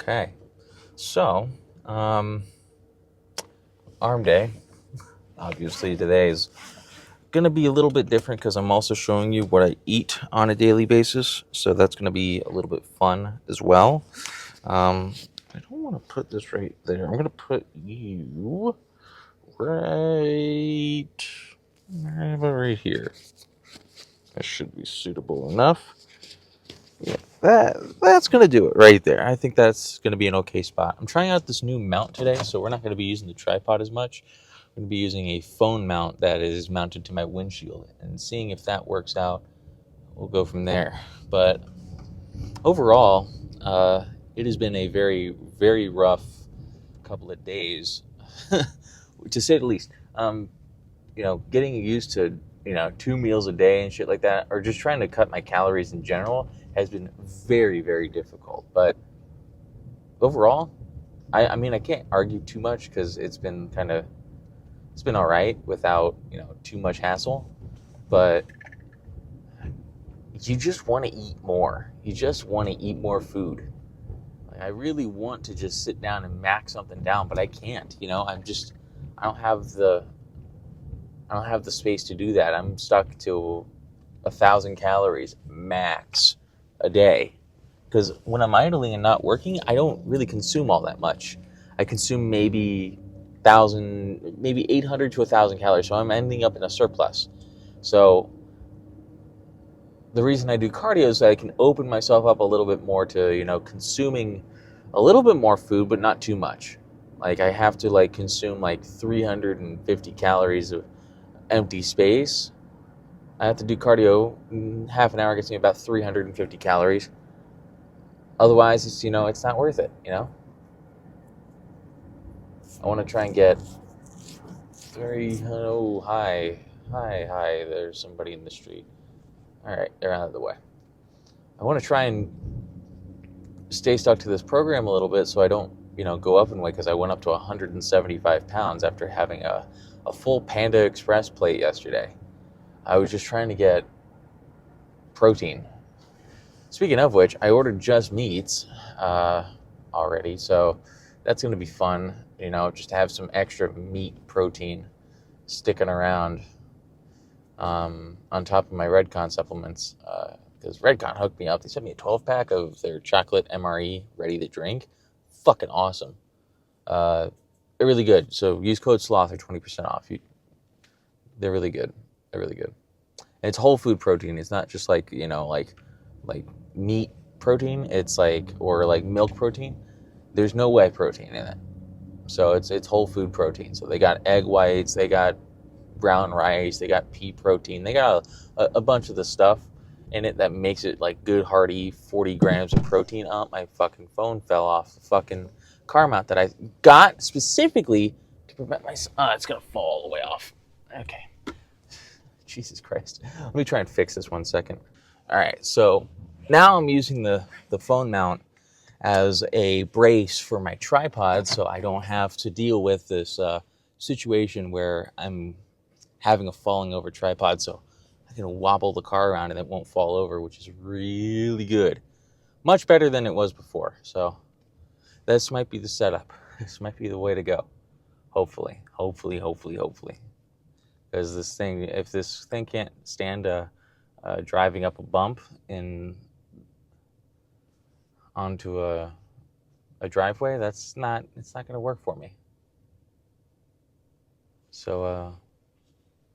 Okay, so arm day. Obviously, today is going to be a little bit different because I'm also showing you what I eat on a daily basis. So that's going to be a little bit fun as well. I don't want to put this right there. I'm going to put you right, right here. That should be suitable enough. Yeah, that's gonna do it right there. I think that's gonna be an okay spot. I'm trying out this new mount today, so we're not gonna be using the tripod as much. I'm gonna be using a phone mount that is mounted to my windshield and seeing if that works out. We'll go from there. But overall, it has been a very, very rough couple of days, to say the least. Getting used to 2 meals a day and shit like that, or just trying to cut my calories in general, has been very, very difficult. But overall, I mean, I can't argue too much because it's been all right without too much hassle. But you just want to eat more. You just want to eat more food. Like, I really want to just sit down and max something down, but I can't. I don't have the space to do that. I'm stuck to 1,000 calories max a day. Because when I'm idling and not working, I don't really consume all that much. I consume maybe 800 to 1,000 calories. So I'm ending up in a surplus. So the reason I do cardio is that I can open myself up a little bit more to, consuming a little bit more food, but not too much. Like I have to consume 350 calories of empty space. I have to do cardio. Half an hour gets me about 350 calories. Otherwise, it's not worth it. I want to try and get hi. There's somebody in the street. All right, they're out of the way. I want to try and stay stuck to this program a little bit so I don't, go up in weight, because I went up to 175 pounds after having a full Panda Express plate yesterday. I was just trying to get protein. Speaking of which, I ordered just meats already, so that's going to be fun, just to have some extra meat protein sticking around on top of my Redcon supplements, because Redcon hooked me up. They sent me a 12-pack of their chocolate MRE ready to drink. Fucking awesome. They're really good. So use code SLOTH for 20% off. They're really good. They're really good. And it's whole food protein. It's not just like meat protein. It's or milk protein. There's no whey protein in it. So it's whole food protein. So they got egg whites, they got brown rice, they got pea protein. They got a bunch of the stuff in it that makes it good hearty 40 grams of protein. Oh, my fucking phone fell off the fucking car mount that I got specifically to prevent my... it's going to fall all the way off. Okay. Jesus Christ. Let me try and fix this 1 second. All right, so now I'm using the phone mount as a brace for my tripod so I don't have to deal with this situation where I'm having a falling over tripod, so I can wobble the car around and it won't fall over, which is really good. Much better than it was before. So this might be the setup. This might be the way to go. Hopefully. Because if this thing can't stand driving up a bump onto a driveway, it's not going to work for me. So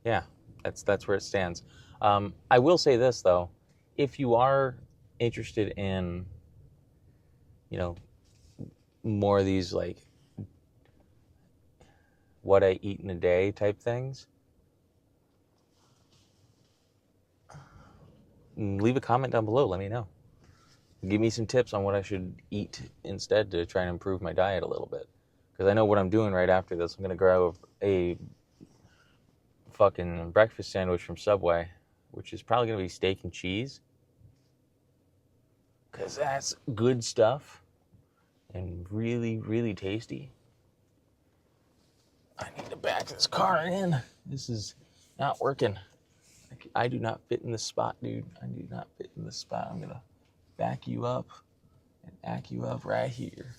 yeah, that's where it stands. I will say this though, if you are interested in more of these what I eat in a day type things, leave a comment down below. Let me know. Give me some tips on what I should eat instead to try and improve my diet a little bit. Because I know what I'm doing right after this. I'm going to grab a fucking breakfast sandwich from Subway, which is probably going to be steak and cheese. Because that's good stuff and really, really tasty. I need to back this car in. This is not working. I do not fit in this spot, dude. I do not fit in this spot. I'm going to back you up and back you up right here.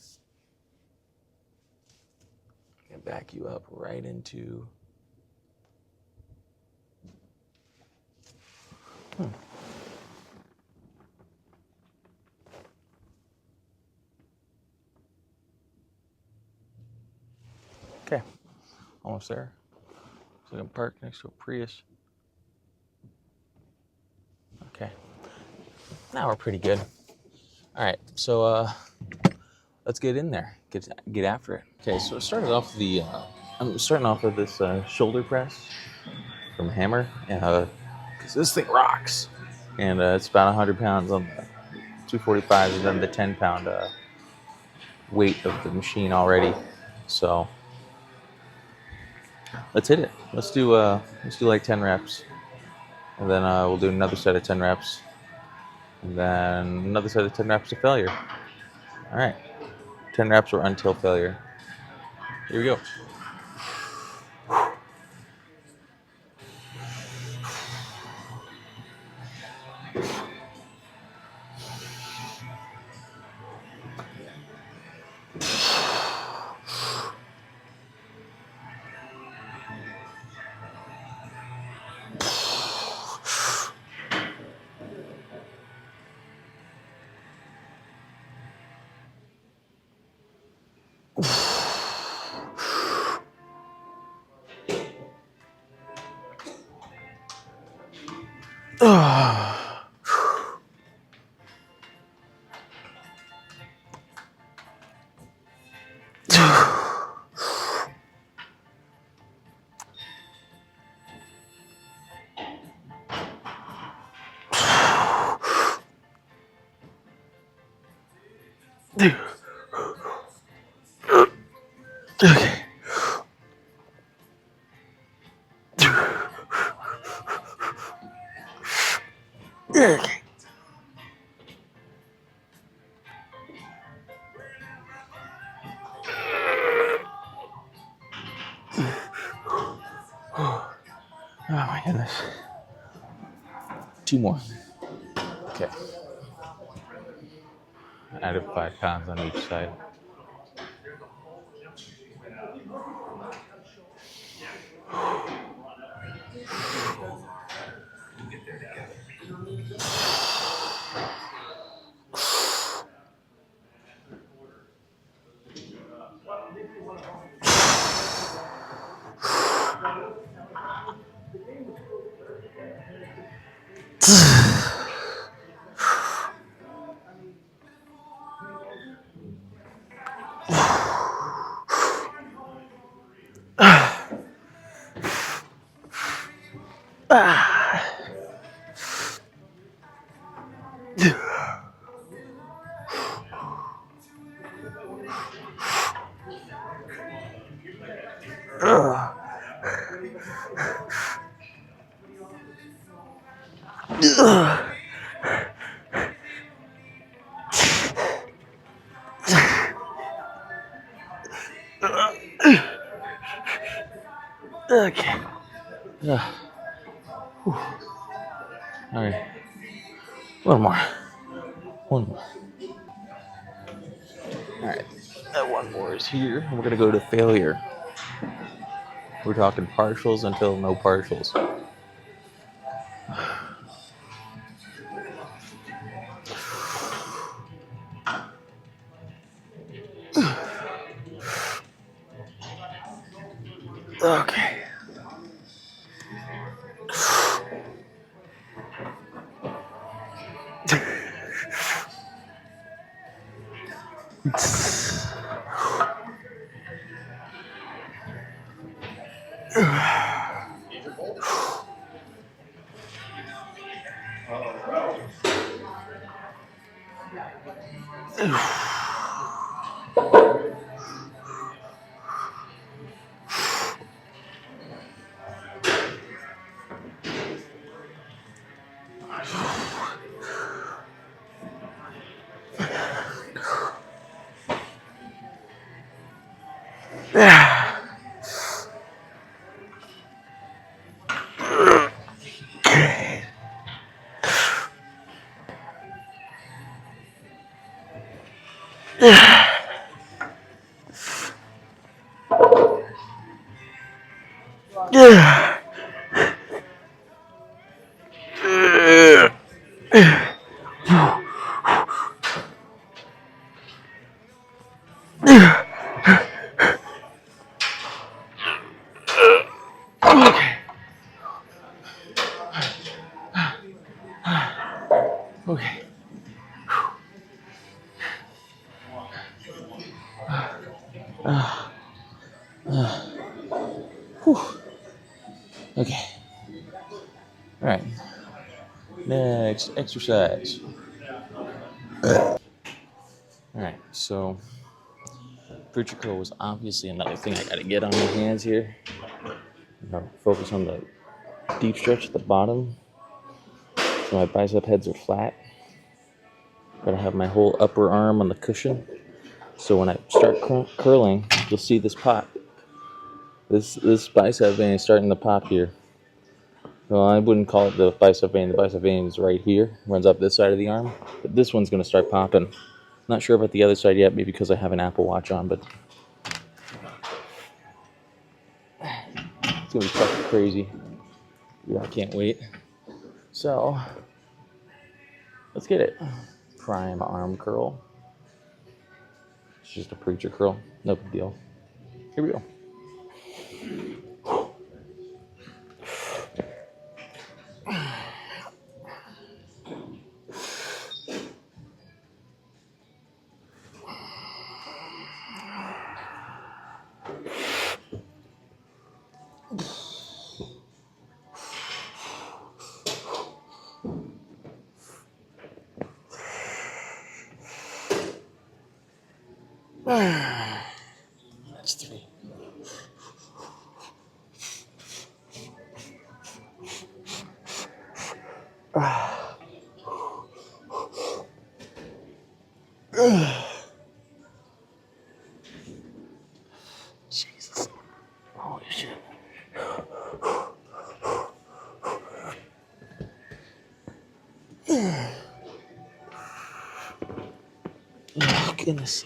And back you up right into. Okay, almost there. So I'm gonna park next to a Prius. Okay, now we're pretty good. All right, so let's get in there. Get after it. Okay, so I'm starting off with this shoulder press from Hammer, because this thing rocks, and it's about 100 pounds on the 245, and then the 10-pound weight of the machine already. So let's hit it. Let's do like 10 reps, and then we'll do another set of 10 reps, and then another set of 10 reps to failure. All right, 10 reps or until failure. Here we go. Okay. Okay. Oh my goodness. 2 more. Okay. Added 5 pounds on each side. Okay. All right. One more. All right. That one more is here. We're gonna go to failure. We're talking partials until no partials. Okay. Okay. Okay. All right. Next exercise. All right. So, preacher curl was obviously another thing I got to get on my hands here. Focus on the deep stretch at the bottom, so my bicep heads are flat. Gotta have my whole upper arm on the cushion, so when I start curling, you'll see this pop. This bicep vein is starting to pop here. Well, I wouldn't call it the bicep vein. The bicep vein is right here, runs up this side of the arm, but this one's gonna start popping. Not sure about the other side yet, maybe because I have an Apple Watch on, but it's gonna be fucking crazy. Yeah, I can't wait. So, let's get it. Prime arm curl. It's just a preacher curl. No big deal. Here we go. That's 3. Jesus. Holy shit. Oh, goodness.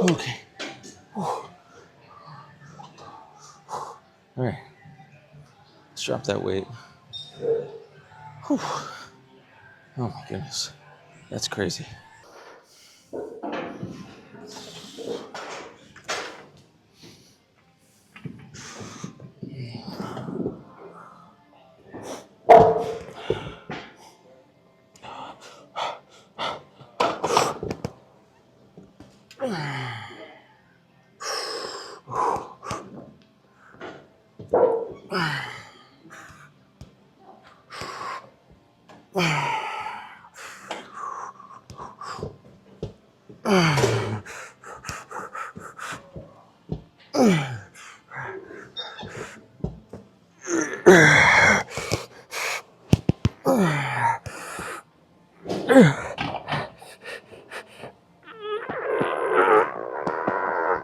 Okay. All right. Let's drop that weight. Whew. Oh my goodness. That's crazy.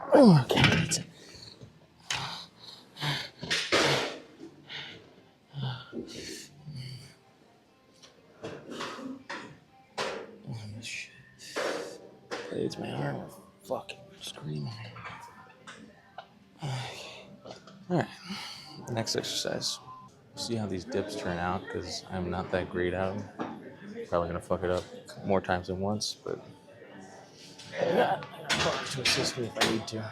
Okay. It's my arm are fucking screaming. Alright, next exercise. See how these dips turn out, because I'm not that great at them. Probably gonna fuck it up more times than once, but I got a partner to assist me if I need to.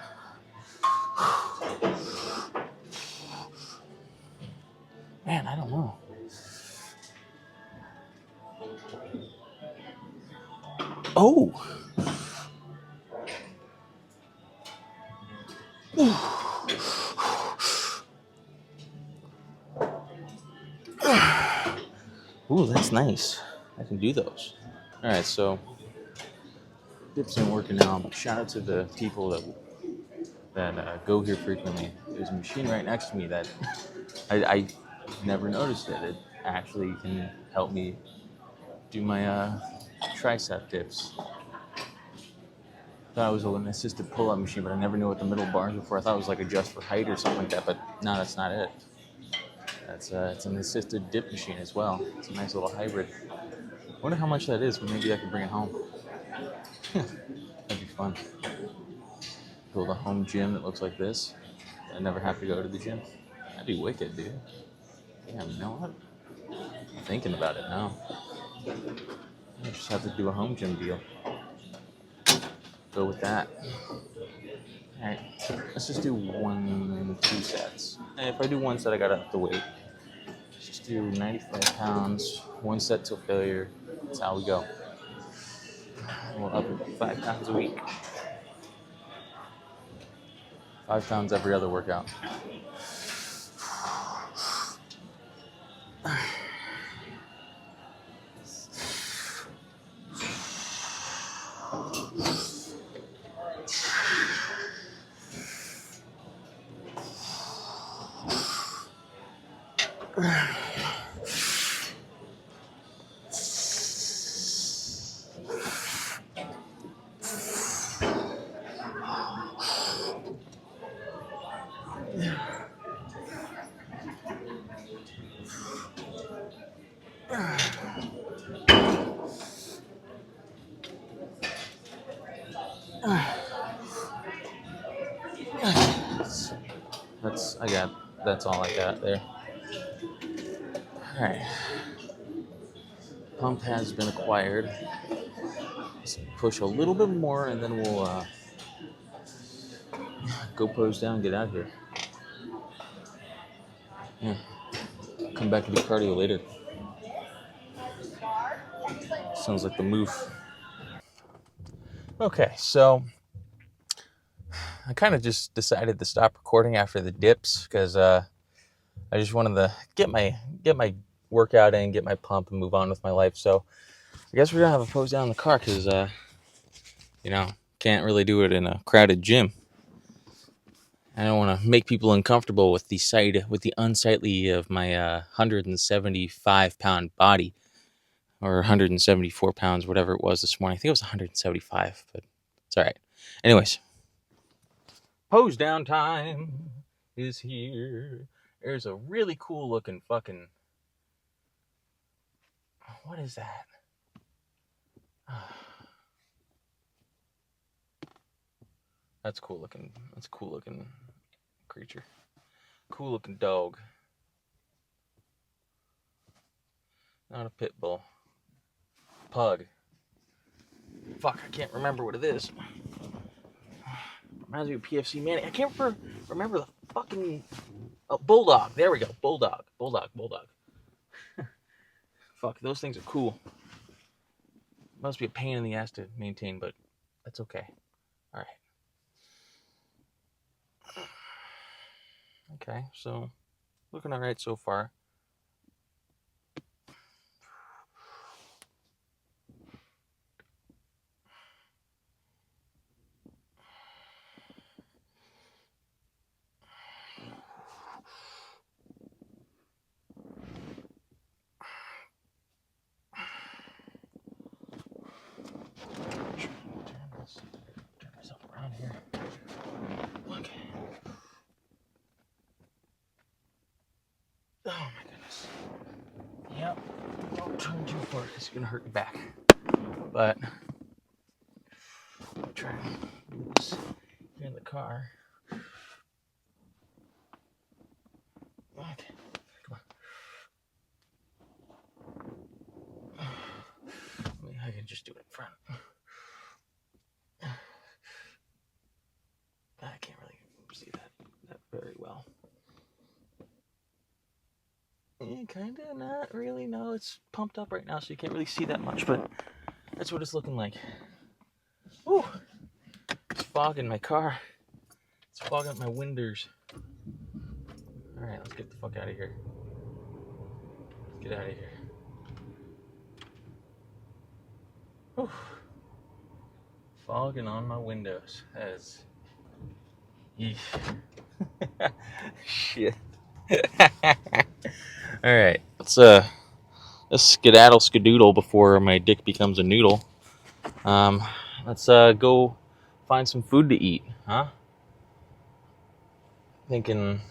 Man, I don't know. Oh! Ooh, that's nice. I can do those. Alright, so dips ain't working now, but shout out to the people that go here frequently. There's a machine right next to me that I never noticed it. It actually can help me do my tricep dips. Thought it was an assisted pull-up machine, but I never knew what the middle bars were for. I thought it was like adjust for height or something like that, but no, that's not it. That's it's an assisted dip machine as well. It's a nice little hybrid. I wonder how much that is, but maybe I could bring it home. That'd be fun. Build a home gym that looks like this. I never have to go to the gym. That'd be wicked, dude. Yeah, you know what? I'm thinking about it now. I just have to do a home gym deal. Go with that. Alright, let's just do 2 sets. And if I do one set, I gotta have to wait. Let's just do 95 pounds, 1 set till failure. That's how we go. We'll up it 5 pounds a week. 5 pounds every other workout. That's all I got there. Alright. Pump has been acquired. Let's push a little bit more and then we'll go pose down and get out of here. Yeah. Come back and do cardio later. Sounds like the move. Okay, so I kind of just decided to stop recording after the dips because I just wanted to get my workout in, get my pump, and move on with my life. So I guess we're gonna have a pose down in the car because can't really do it in a crowded gym. I don't want to make people uncomfortable with the unsightly of my 175-pound body, or 174 pounds, whatever it was this morning. I think it was 175, but it's all right. Anyways, pose down time is here. There's a really cool looking fucking. What is that? That's cool looking. That's a cool looking creature. Cool looking dog. Not a pit bull. Pug. Fuck, I can't remember what it is. Reminds me of PFC Manny. I can't remember the fucking bulldog. There we go. Bulldog. Fuck, those things are cool. Must be a pain in the ass to maintain, but that's okay. All right. Okay, so looking all right so far. Turn myself around here. Okay. Oh my goodness. Yep. Don't turn too far because it's gonna hurt your back. But I'll try and do this here in the car. Okay. Come on. I can just do it in front. I can't really see that very well. Yeah. kind of, not really. No, it's pumped up right now, so you can't really see that much, but that's what it's looking like. Whew. It's fog in my car. It's fogging up my windows. All right, let's get the fuck out of here. Let's get out of here. Whew. Fogging on my windows. That's... Shit. All right, let's skedaddle skadoodle before my dick becomes a noodle. Let's go find some food to eat, huh? Thinking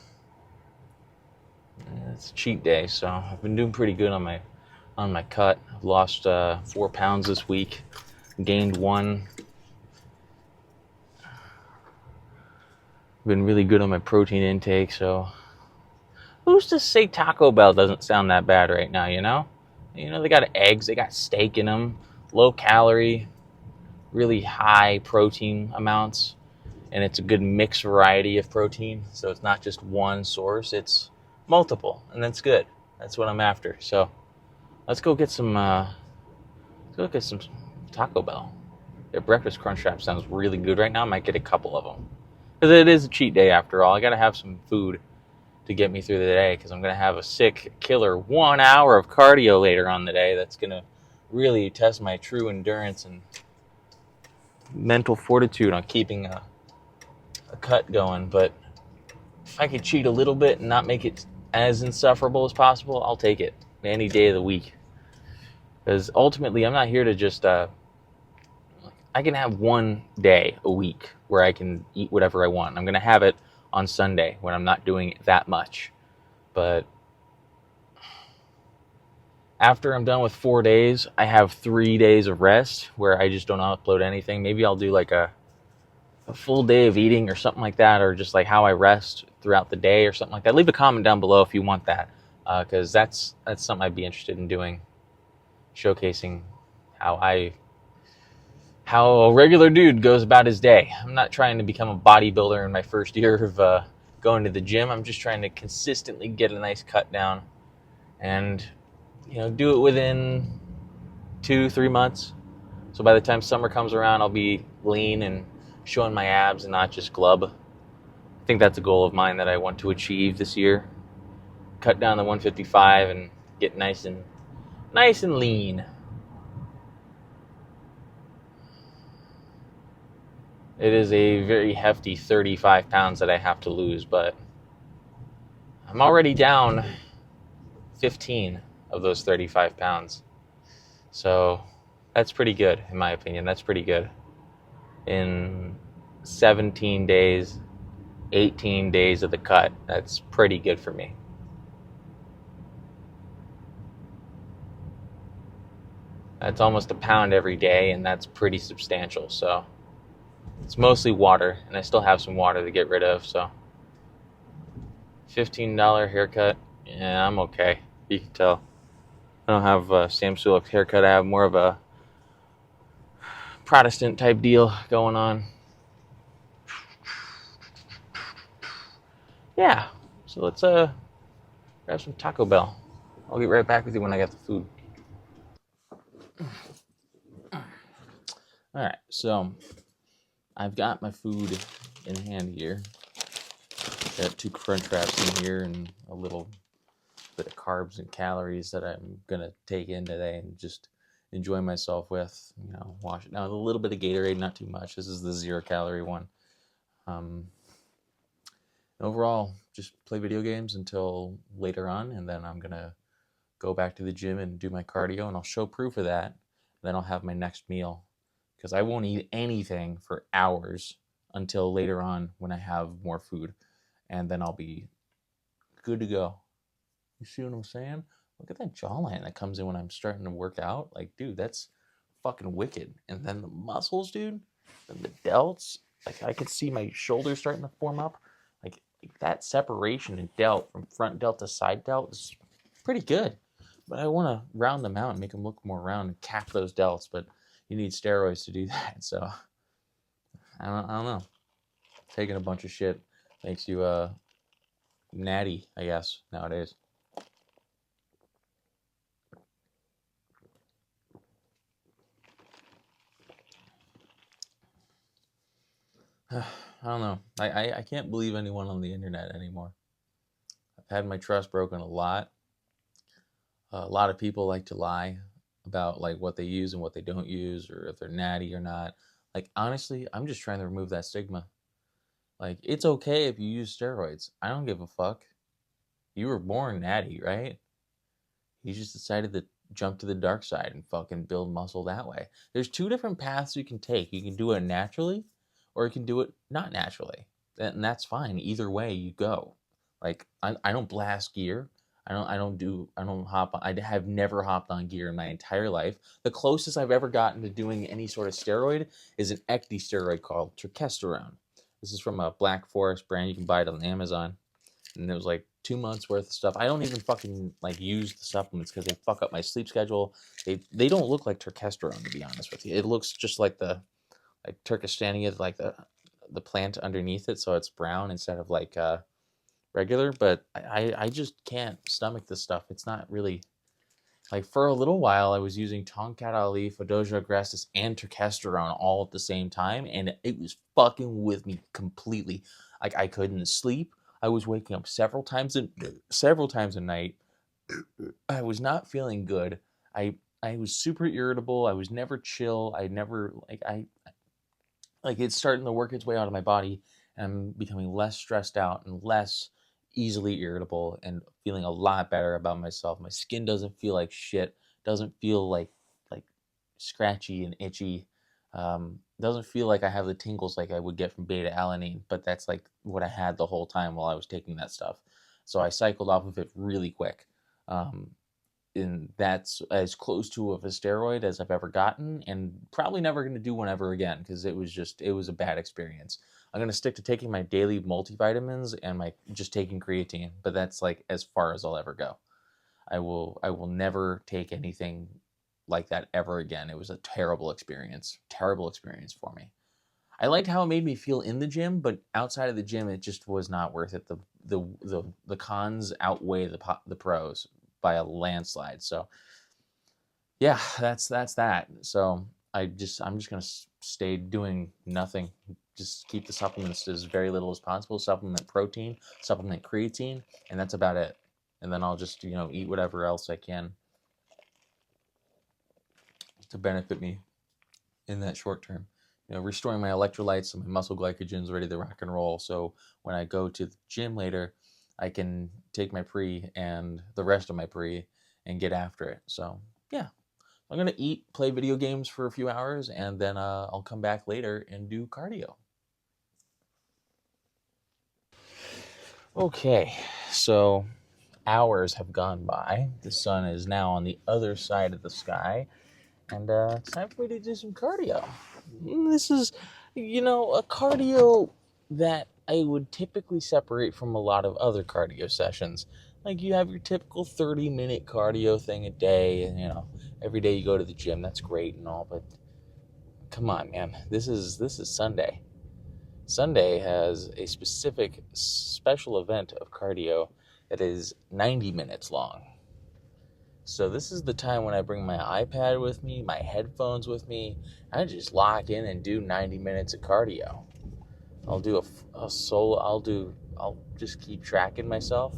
it's a cheat day, so I've been doing pretty good on my cut. I've lost 4 pounds this week, gained 1. Been really good on my protein intake, so who's to say Taco Bell doesn't sound that bad right now, you know? You know, they got eggs, they got steak in them, low calorie, really high protein amounts, and it's a good mixed variety of protein, so it's not just one source, it's multiple, and that's good. That's what I'm after. So let's go get some Taco Bell. Their breakfast crunch wrap sounds really good right now. I might get a couple of them. Because it is a cheat day after all. I got to have some food to get me through the day because I'm going to have a sick, killer 1 hour of cardio later on the day that's going to really test my true endurance and mental fortitude on keeping a cut going. But if I could cheat a little bit and not make it as insufferable as possible, I'll take it any day of the week. Because ultimately, I'm not here to just... I can have one day a week where I can eat whatever I want. I'm going to have it on Sunday when I'm not doing that much. But after I'm done with 4 days, I have 3 days of rest where I just don't upload anything. Maybe I'll do like a full day of eating or something like that, or just like how I rest throughout the day or something like that. Leave a comment down below if you want that, because that's something I'd be interested in doing, showcasing how a regular dude goes about his day. I'm not trying to become a bodybuilder in my first year of going to the gym. I'm just trying to consistently get a nice cut down and, do it within 2-3 months. So by the time summer comes around, I'll be lean and showing my abs and not just glub. I think that's a goal of mine that I want to achieve this year. Cut down to 155 and get nice and lean. It is a very hefty 35 pounds that I have to lose, but I'm already down 15 of those 35 pounds. So that's pretty good, in my opinion. That's pretty good. In 17 days, 18 days of the cut, that's pretty good for me. That's almost a pound every day, and that's pretty substantial, so... It's mostly water, and I still have some water to get rid of, so... $15 haircut, yeah, I'm okay. You can tell. I don't have Sam Sulek's haircut. I have more of a Protestant type deal going on. Yeah, so let's grab some Taco Bell. I'll get right back with you when I got the food. Alright, so... I've got my food in hand here. Got 2 crunch wraps in here and a little bit of carbs and calories that I'm gonna take in today and just enjoy myself with. Wash it down with a little bit of Gatorade, not too much. This is the 0-calorie one. Overall, just play video games until later on, and then I'm gonna go back to the gym and do my cardio, and I'll show proof of that. Then I'll have my next meal. Because I won't eat anything for hours until later on when I have more food. And then I'll be good to go. You see what I'm saying? Look at that jawline that comes in when I'm starting to work out. Like, dude, that's fucking wicked. And then the muscles, dude, and the delts. Like, I could see my shoulders starting to form up. Like that separation in delt from front delt to side delt is pretty good. But I want to round them out and make them look more round and cap those delts. But you need steroids to do that, so I don't know. Taking a bunch of shit makes you natty, I guess, nowadays. I don't know. I can't believe anyone on the internet anymore. I've had my trust broken a lot. A lot of people like to lie about like what they use and what they don't use, or if they're natty or not. Like honestly, I'm just trying to remove that stigma. Like it's okay if you use steroids. I don't give a fuck. You were born natty, right? You just decided to jump to the dark side and fucking build muscle that way. There's two different paths you can take. You can do it naturally, or you can do it not naturally, and that's fine. Either way, you go. Like I don't blast gear. I don't hop on. I have never hopped on gear in my entire life. The closest I've ever gotten to doing any sort of steroid is an ecdy steroid called turkesterone. This is from a Black Forest brand. You can buy it on Amazon, and it was like 2 months worth of stuff. I don't even fucking like use the supplements because they fuck up my sleep schedule. They don't look like turkesterone, to be honest with you. It looks just like the like Turkestania, like the plant underneath it, so it's brown instead of like regular. But I just can't stomach this stuff. It's not really like for a little while I was using Tonkat Ali, Fedoja agrestis, and turkesterone all at the same time, and it was fucking with me completely. Like I couldn't sleep. I was waking up several times a night. I was not feeling good. I was super irritable. I was never chill. I never like it's starting to work its way out of my body, and I'm becoming less stressed out and less easily irritable and feeling a lot better about myself. My skin doesn't feel like shit, doesn't feel like scratchy and itchy. Doesn't feel like I have the tingles like I would get from beta alanine, but that's like what I had the whole time while I was taking that stuff. So I cycled off of it really quick. Um, and that's as close to of a steroid as I've ever gotten, and probably never going to do one ever again because it was a bad experience. I'm going to stick to taking my daily multivitamins and my just taking creatine, but that's like as far as I'll ever go. I will never take anything like that ever again. It was a terrible experience for me. I liked how it made me feel in the gym, but outside of the gym, it just was not worth it. The cons outweigh the pros by a landslide. So yeah, that's that. So I'm just gonna stay doing nothing. Just keep the supplements as very little as possible. Supplement protein, supplement creatine, and that's about it. And then I'll just eat whatever else I can to benefit me in that short term. Restoring my electrolytes and my muscle glycogen's ready to rock and roll. So when I go to the gym later, I can take my pre and the rest of my pre and get after it. So yeah, I'm gonna eat, play video games for a few hours, and then I'll come back later and do cardio. Okay, so hours have gone by. The sun is now on the other side of the sky, and it's time for me to do some cardio. This is, a cardio that I would typically separate from a lot of other cardio sessions. Like you have your typical 30-minute cardio thing a day, and every day you go to the gym. That's great and all, but come on, man. This is Sunday. Sunday has a specific special event of cardio that is 90 minutes long. So this is the time when I bring my iPad with me, my headphones with me. I just lock in and do 90 minutes of cardio. I'll do a solo. I'll just keep tracking myself,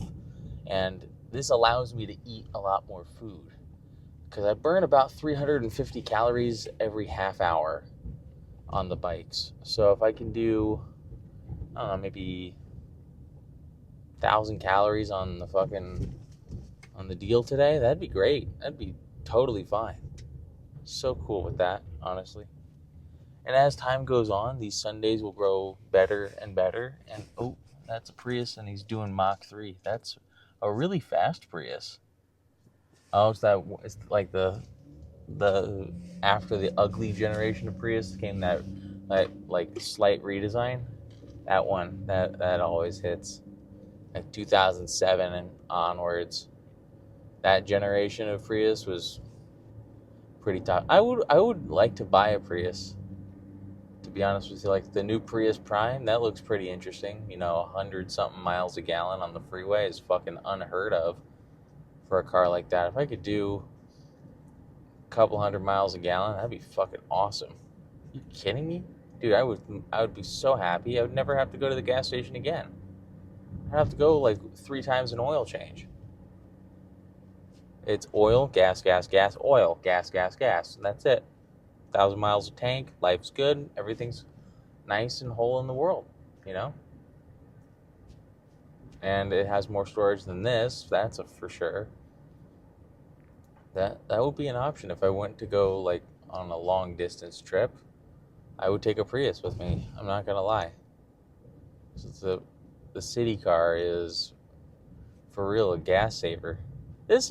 and this allows me to eat a lot more food because I burn about 350 calories every half hour on the bikes. So if I can do, I don't know, maybe 1,000 calories on the deal today, that'd be great. That'd be totally fine. So cool with that, honestly. And as time goes on, these Sundays will grow better and better. And oh, that's a Prius, and he's doing Mach 3. That's a really fast Prius. Oh, it's like the after the ugly generation of Prius came that like slight redesign. That one that always hits. Like 2007 and onwards. That generation of Prius was pretty top. I would like to buy a Prius. To be honest with you, like the new Prius Prime, that looks pretty interesting. 100 something miles a gallon on the freeway is fucking unheard of for a car like that. If I could do a couple 100 miles a gallon, that'd be fucking awesome. Are you kidding me? dude, I would be so happy. I would never have to go to the gas station again. I'd have to go like 3 times an oil change. It's oil, gas, gas, gas, oil, gas, gas, gas, and that's it. 1,000 miles a tank, life's good, everything's nice and whole in the world, you know? And it has more storage than this, that's a for sure. That would be an option if I went to go like on a long distance trip. I would take a Prius with me. I'm not gonna lie. So the city car is for real a gas saver. This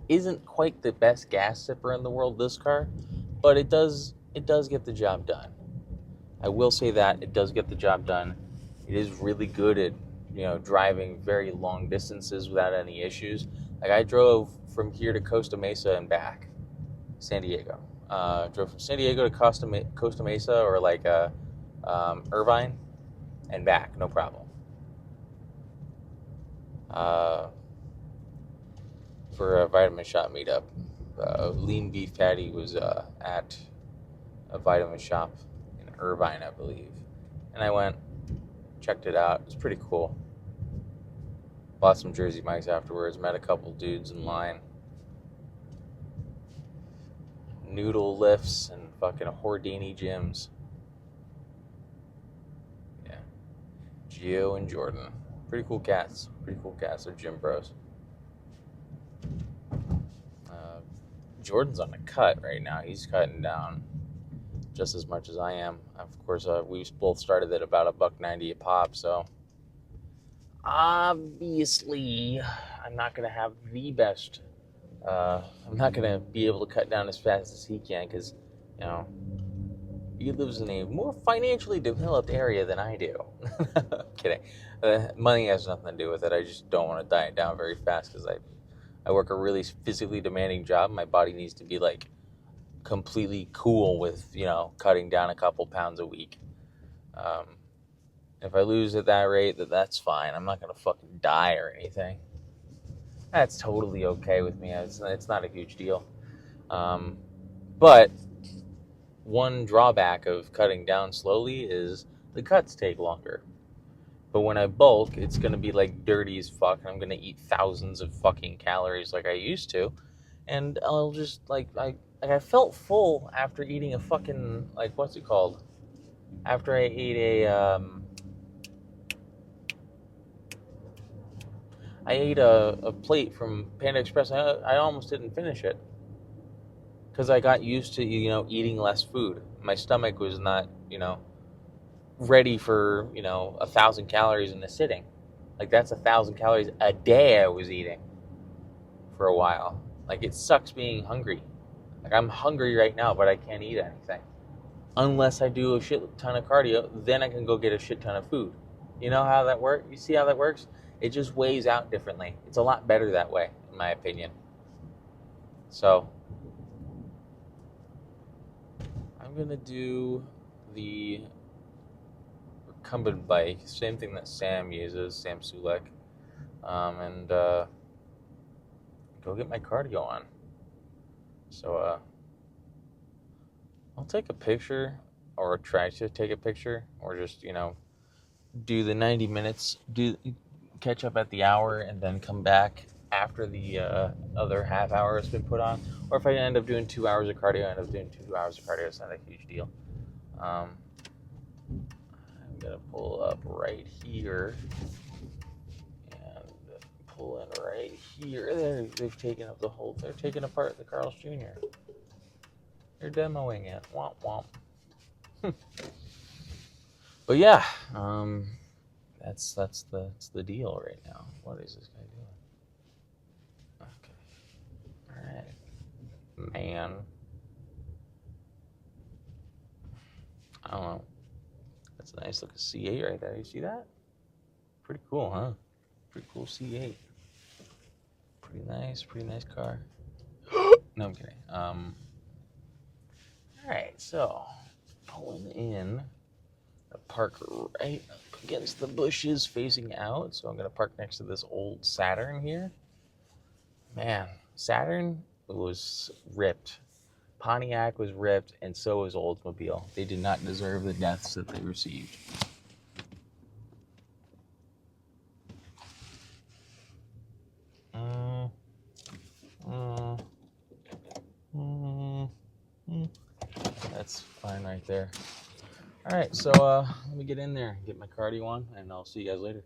isn't quite the best gas sipper in the world, this car, but it does get the job done. I will say that it does get the job done. It is really good at driving very long distances without any issues. Like I drove from here to Costa Mesa and back, San Diego. Drove from San Diego to Costa Mesa or like Irvine and back, no problem. For a vitamin shop meetup, lean beef patty was at a vitamin shop in Irvine, I believe, and I went, checked it out. It was pretty cool. Bought some Jersey Mike's afterwards. Met a couple dudes in line. Noodle lifts and fucking Hordini gyms. Yeah. Gio and Jordan. Pretty cool cats. They're gym bros. Jordan's on a cut right now. He's cutting down just as much as I am. Of course, we both started at about $1.90 a pop, so obviously I'm not going to have the best. I'm not going to be able to cut down as fast as he can because, he lives in a more financially developed area than I do. Kidding. Money has nothing to do with it. I just don't want to diet down very fast because I work a really physically demanding job. My body needs to be like completely cool with, cutting down a couple pounds a week. If I lose at that rate, that's fine. I'm not going to fucking die or anything. That's totally okay with me. It's not a huge deal. But one drawback of cutting down slowly is the cuts take longer. But when I bulk, it's going to be like dirty as fuck, and I'm going to eat thousands of fucking calories like I used to. And I'll just, I felt full after eating a fucking, what's it called? After I ate a plate from Panda Express. I almost didn't finish it. Because I got used to, eating less food. My stomach was not, ready for 1,000 calories in a sitting. Like that's 1,000 calories a day I was eating for a while. Like it sucks being hungry. Like I'm hungry right now, but I can't eat anything unless I do a shit ton of cardio. Then I can go get a shit ton of food. You know how that works? You see how that works? It just weighs out differently. It's a lot better that way, in my opinion. So I'm gonna do the recumbent bike, same thing that Sam uses, Sam Sulek, and go get my cardio on. So I'll take a picture, or try to take a picture, or just do the 90 minutes, catch up at the hour, and then come back after the other half hour has been put on. Or if I end up doing 2 hours of cardio, I end up doing 2 hours of cardio. It's not a huge deal. I'm gonna pull up right here and pull in right here. They've taken up they're taking apart the Carl's Jr. They're demoing it. Womp womp. But yeah, that's the deal right now. What is this guy doing? Okay. All right, man. I don't know. That's a nice looking C8 right there. You see that? Pretty cool, huh? Pretty cool C8. Pretty nice car. No, I'm kidding. All right, so pulling in. Park right up against the bushes facing out. So I'm going to park next to this old Saturn here. Man, Saturn was ripped. Pontiac was ripped, and so was Oldsmobile. They did not deserve the deaths that they received. That's fine right there. All right, so let me get in there, get my cardio on, and I'll see you guys later.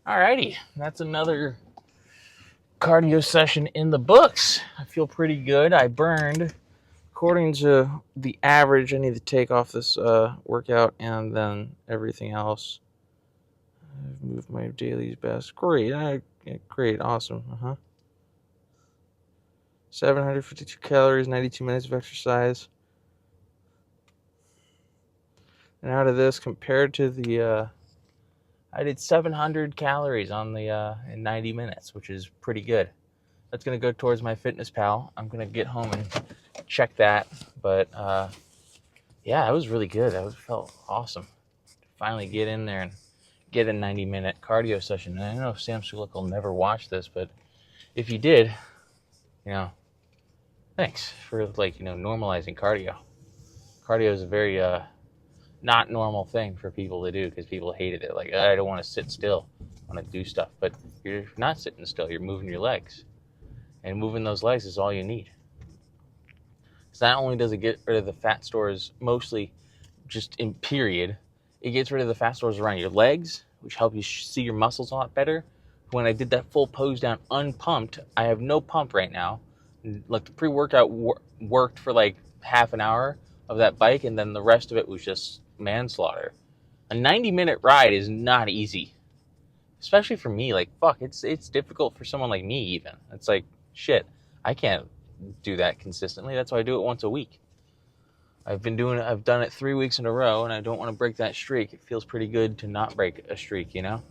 Alrighty, that's another cardio session in the books. I feel pretty good. I burned, according to the average, I need to take off this workout and then everything else. I've moved my daily's best. Great. Great. Awesome. 752 calories, 92 minutes of exercise. And out of this, compared to the, I did 700 calories on the in 90 minutes, which is pretty good. That's going to go towards my Fitness Pal. I'm going to get home and check that. But yeah, it was really good. It felt awesome to finally get in there and get a 90-minute cardio session. And I don't know if Sam Sulek will never watch this, but if you did, thanks for normalizing cardio. Cardio is a very not normal thing for people to do because people hated it. Like, I don't want to sit still. I want to do stuff. But you're not sitting still. You're moving your legs. And moving those legs is all you need. So not only does it get rid of the fat stores, mostly just in period, it gets rid of the fat stores around your legs, which help you see your muscles a lot better. When I did that full pose down unpumped, I have no pump right now. Like, the pre-workout worked for like half an hour of that bike, and then the rest of it was just manslaughter. A 90-minute ride is not easy, especially for me. Like, fuck, it's difficult for someone like me even. It's like, shit, I can't do that consistently. That's why I do it once a week. I've done it 3 weeks in a row, and I don't want to break that streak. It feels pretty good to not break a streak, And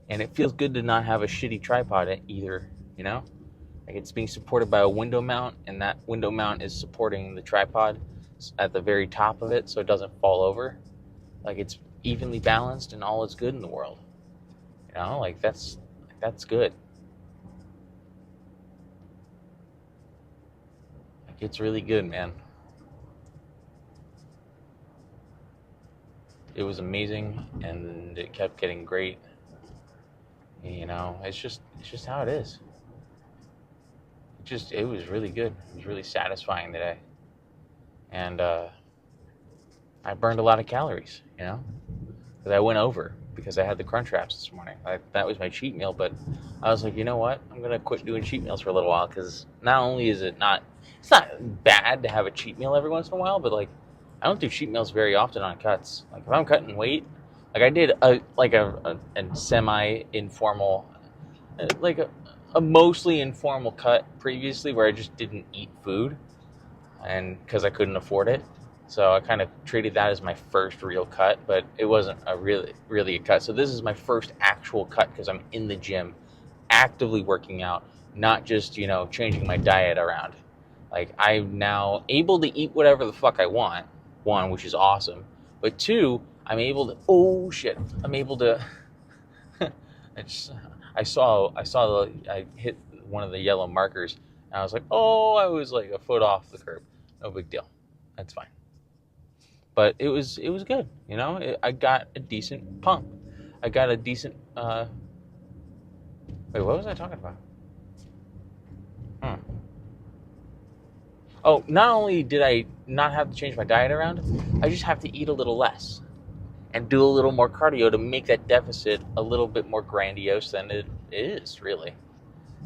it feels good to not have a shitty tripod either, Like, it's being supported by a window mount, and that window mount is supporting the tripod at the very top of it so it doesn't fall over. Like, it's evenly balanced and all is good in the world. Like, that's good. Like, it's really good, man. It was amazing, and it kept getting great. It's just how it is. It was really good. It was really satisfying today. And I burned a lot of calories, because I went over because I had the crunch wraps this morning. That was my cheat meal, but I was like, you know what? I'm going to quit doing cheat meals for a little while, because not only is it's not bad to have a cheat meal every once in a while, but like, I don't do cheat meals very often on cuts. Like, if I'm cutting weight, like I did a semi-informal, like a mostly informal cut previously where I just didn't eat food, and because I couldn't afford it. So I kind of treated that as my first real cut, but it wasn't really a cut. So this is my first actual cut because I'm in the gym, actively working out, not just, changing my diet around. Like, I'm now able to eat whatever the fuck I want, one, which is awesome. But two, I'm able to, I hit one of the yellow markers, and I was like, I was like a foot off the curb. No big deal. That's fine. But it was good, I got a decent pump. I got a decent, wait, what was I talking about? Oh, not only did I not have to change my diet around, I just have to eat a little less and do a little more cardio to make that deficit a little bit more grandiose than it is, really.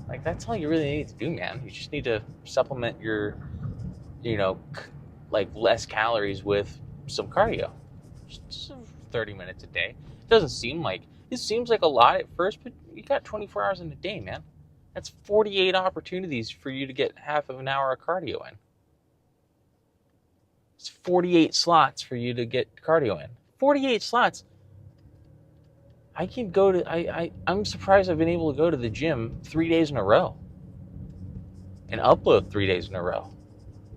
Like, that's all you really need to do, man. You just need to supplement your, like, less calories with some cardio. Just 30 minutes a day. It seems like a lot at first, but you got 24 hours in a day, man. That's 48 opportunities for you to get half of an hour of cardio in. It's 48 slots for you to get cardio in. 48 slots. I can go to, I'm surprised I've been able to go to the gym 3 days in a row and upload 3 days in a row.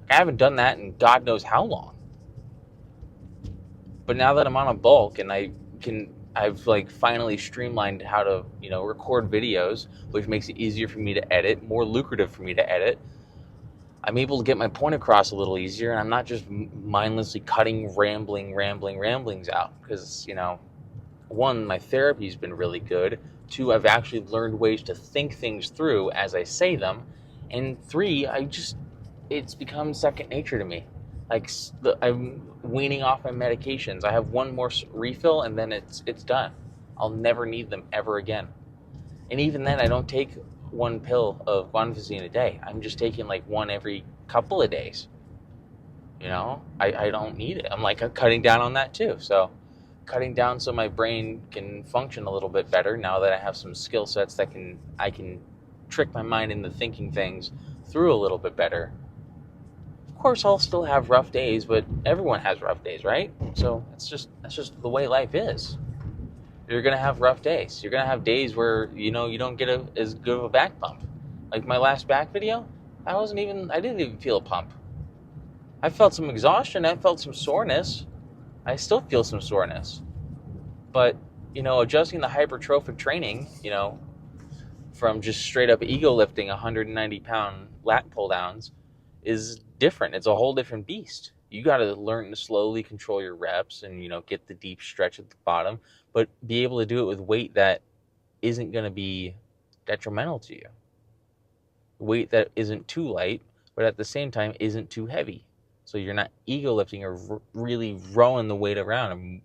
I haven't done that in God knows how long. But now that I'm on a bulk and I've like finally streamlined how to, record videos, which makes it easier for me to edit, more lucrative for me to edit. I'm able to get my point across a little easier, and I'm not just mindlessly cutting ramblings out. Because, one, my therapy's been really good. Two, I've actually learned ways to think things through as I say them. And three, it's become second nature to me. Like, I'm weaning off my medications. I have one more refill, and then it's done. I'll never need them ever again. And even then, I don't take one pill of guanfacine a day. I'm just taking like one every couple of days. I don't need it. I'm like cutting down on that too. So cutting down so my brain can function a little bit better now that I have some skill sets that I can trick my mind into thinking things through a little bit better. Of course, I'll still have rough days, but everyone has rough days, right? So that's just the way life is. You're gonna have rough days. You're gonna have days where you don't get as good of a back pump. Like my last back video, I didn't even feel a pump. I felt some exhaustion. I felt some soreness. I still feel some soreness. But, adjusting the hypertrophic training, from just straight up ego lifting 190-pound lat pull downs is different. It's a whole different beast. You got to learn to slowly control your reps and, get the deep stretch at the bottom, but be able to do it with weight that isn't going to be detrimental to you. Weight that isn't too light, but at the same time isn't too heavy. So you're not ego lifting or really rowing the weight around.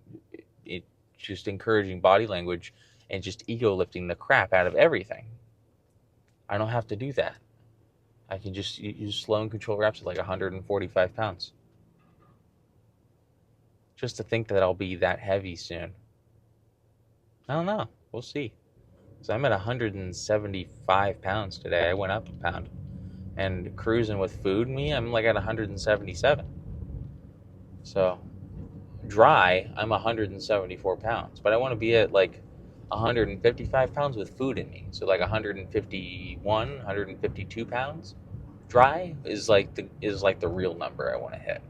It's just encouraging body language and just ego lifting the crap out of everything. I don't have to do that. I can just use slow and control reps at like 145 pounds. Just to think that I'll be that heavy soon. I don't know. We'll see. So I'm at 175 pounds today. I went up a pound. And cruising with food me, I'm like at 177. So dry, I'm 174 pounds. But I want to be at like 155 pounds with food in me. So like 151, 152 pounds. Dry is like the real number I want to hit.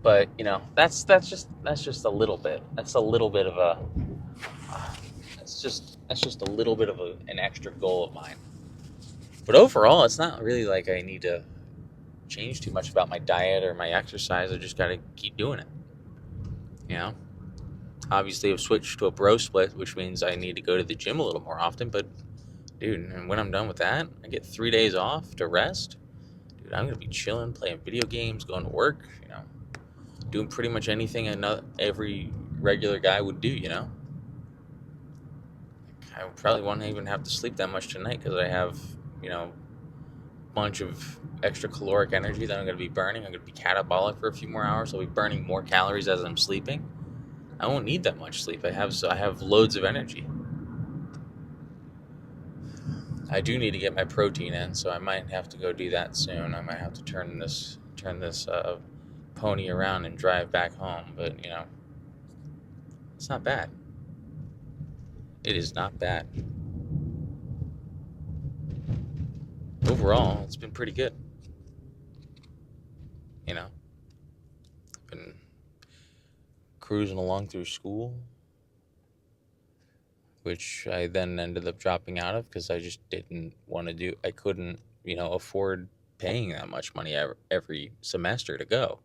But that's just a little bit. That's a little bit of a. That's just a little bit of an extra goal of mine. But overall, it's not really like I need to change too much about my diet or my exercise. I just got to keep doing it. Obviously, I've switched to a bro split, which means I need to go to the gym a little more often. But, dude, and when I'm done with that, I get 3 days off to rest. Dude, I'm going to be chilling, playing video games, going to work, doing pretty much anything every regular guy would do, I probably won't even have to sleep that much tonight because I have, a bunch of extra caloric energy that I'm going to be burning. I'm going to be catabolic for a few more hours. I'll be burning more calories as I'm sleeping. I won't need that much sleep. I have loads of energy. I do need to get my protein in, so I might have to go do that soon. I might have to turn this pony around and drive back home, but it's not bad. It is not bad. Overall, it's been pretty good. I've been cruising along through school, which I then ended up dropping out of because I just didn't want to do. I couldn't, afford paying that much money every semester to go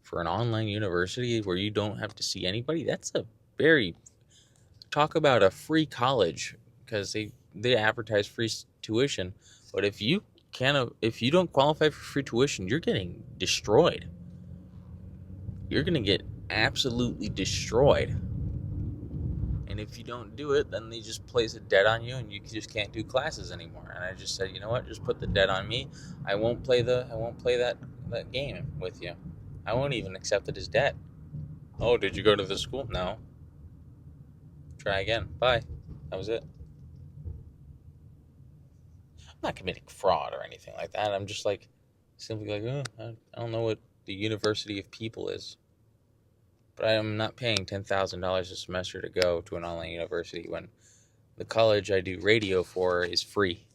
for an online university where you don't have to see anybody. That's a very talk about a free college because they advertise free tuition, but if you don't qualify for free tuition, you're getting destroyed. You're gonna get absolutely destroyed. And if you don't do it, then they just place a debt on you, and you just can't do classes anymore. And I just said, you know what? Just put the debt on me. I won't play that game with you. I won't even accept it as debt. Oh, did you go to the school? No. Try again. Bye. That was it. I'm not committing fraud or anything like that. I'm just simply I don't know what the University of People is. But I am not paying $10,000 a semester to go to an online university when the college I do radio for is free.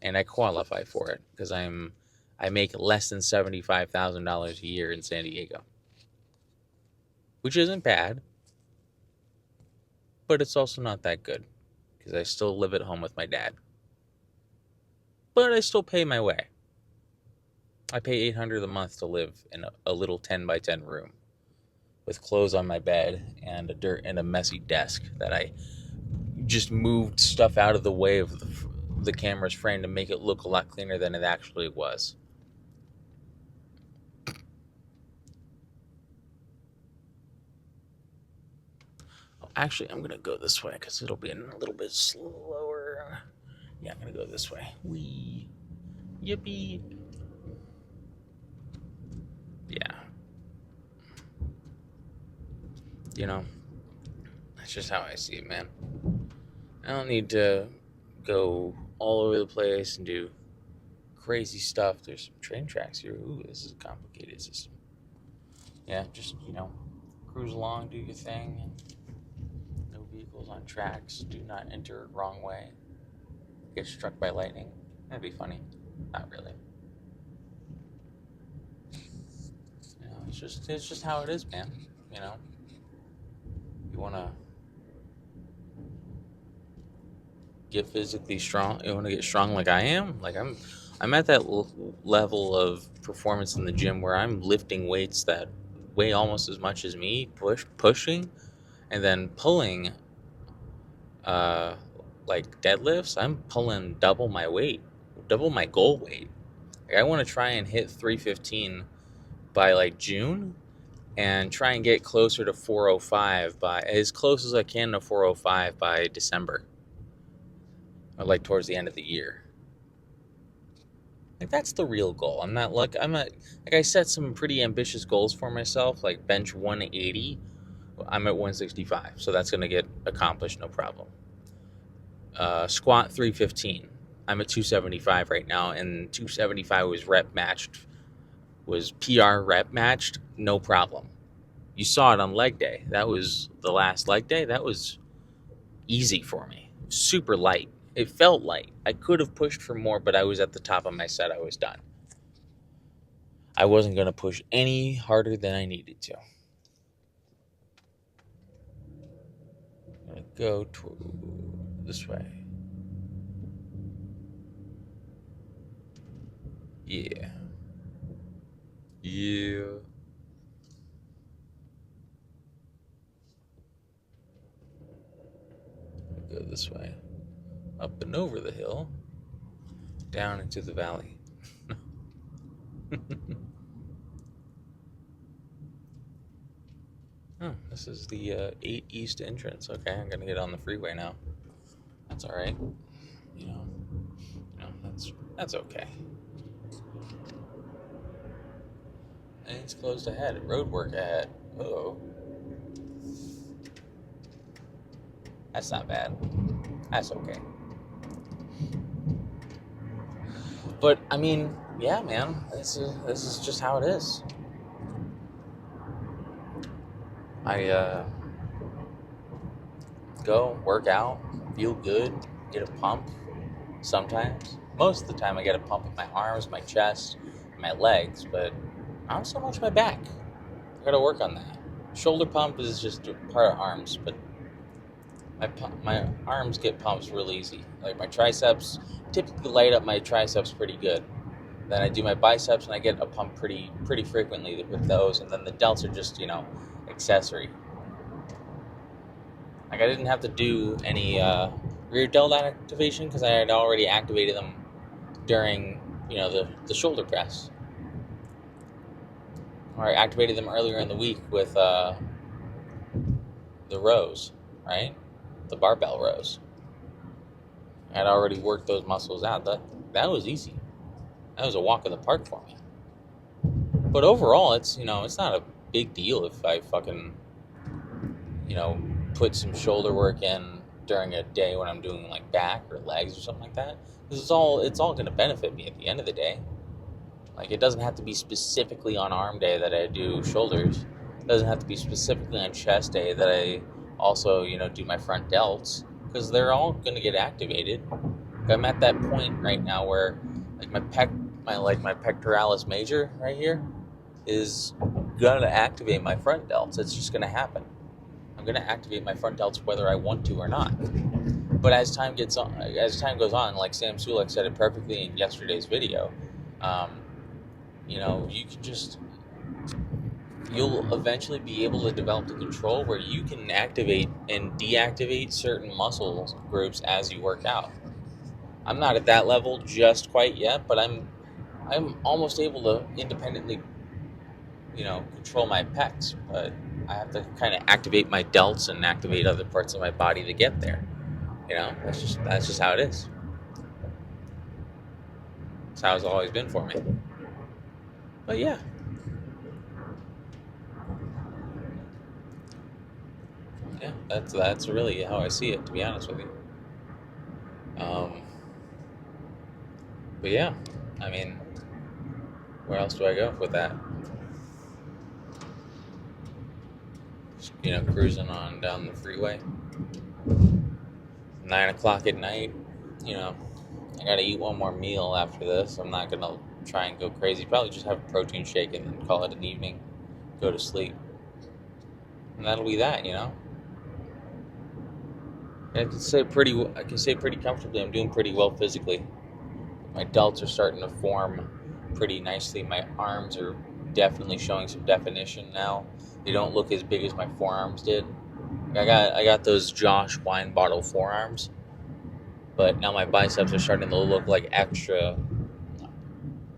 And I qualify for it because I make less than $75,000 a year in San Diego. Which isn't bad. But it's also not that good because I still live at home with my dad. But I still pay my way. I pay $800 a month to live in a little 10 by 10 room with clothes on my bed and a messy desk that I just moved stuff out of the way of the camera's frame to make it look a lot cleaner than it actually was. Actually, I'm gonna go this way because it'll be a little bit slower. Yeah, I'm gonna go this way. Wee. Yippee. Yeah. You know, that's just how I see it, man. I don't need to go all over the place and do crazy stuff. There's some train tracks here. Ooh, this is a complicated system. Yeah, just, cruise along, do your thing, and no vehicles on tracks. Do not enter wrong way. Get struck by lightning. That'd be funny. Not really. It's just how it is, man. You wanna get physically strong. You wanna get strong like I am. Like I'm at that level of performance in the gym where I'm lifting weights that weigh almost as much as me, pushing, and then pulling. Uh, like deadlifts, I'm pulling double my weight, double my goal weight. Like I want to try and hit 315 by like June, and try and get closer to 405 by as close as I can to 405 by December, or like towards the end of the year. Like that's the real goal. I set some pretty ambitious goals for myself, like bench 180. I'm at 165, so that's gonna get accomplished, no problem. Squat 315. I'm at 275 right now, and 275 was PR rep matched, no problem. You saw it on leg day. That was the last leg day. That was easy for me. Super light. It felt light. I could have pushed for more, but I was at the top of my set. I was done. I wasn't going to push any harder than I needed to. I'm going to go this way. Yeah. Go this way. Up and over the hill. Down into the valley. Oh, this is the 8 East entrance. Okay, I'm going to get on the freeway now. That's all right. That's okay. And it's closed ahead. Road work ahead. Uh-oh. That's not bad. That's okay. But I mean, yeah, man. This is just how it is. I go work out, feel good, get a pump. Sometimes, most of the time, I get a pump in my arms, my chest, my legs, but not so much my back. I gotta work on that. Shoulder pump is just part of arms, but my arms get pumps real easy. Like my triceps, typically light up my triceps pretty good. Then I do my biceps and I get a pump pretty frequently with those, and then the delts are just accessory. Like I didn't have to do any rear delt activation because I had already activated them during the shoulder press. Or I activated them earlier in the week with the rows, right? The barbell rows. I had already worked those muscles out. That was easy. That was a walk in the park for me. But overall, it's not a big deal if I fucking put some shoulder work in during a day when I'm doing like back or legs or something like that. Because it's all going to benefit me at the end of the day. Like it doesn't have to be specifically on arm day that I do shoulders. It doesn't have to be specifically on chest day that I also do my front delts, because they're all going to get activated. I'm at that point right now where like my pectoralis major right here is gonna activate my front delts. It's just gonna happen. I'm gonna activate my front delts whether I want to or not. But as time goes on, like Sam Sulek said it perfectly in yesterday's video, you'll eventually be able to develop the control where you can activate and deactivate certain muscle groups as you work out. I'm not at that level just quite yet, but I'm almost able to independently, control my pecs. But I have to kind of activate my delts and activate other parts of my body to get there. That's just how it is. That's how it's always been for me. But yeah, that's really how I see it, to be honest with you. Um, but yeah, I mean, where else do I go with that? Just, cruising on down the freeway. 9 o'clock at night. You know, I gotta eat one more meal after this. I'm not gonna try and go crazy. Probably just have a protein shake and then call it an evening. Go to sleep, and that'll be that. I can say pretty comfortably I'm doing pretty well physically. My delts are starting to form pretty nicely. My arms are definitely showing some definition now. They don't look as big as my forearms did. I got those Josh wine bottle forearms, but now my biceps are starting to look like extra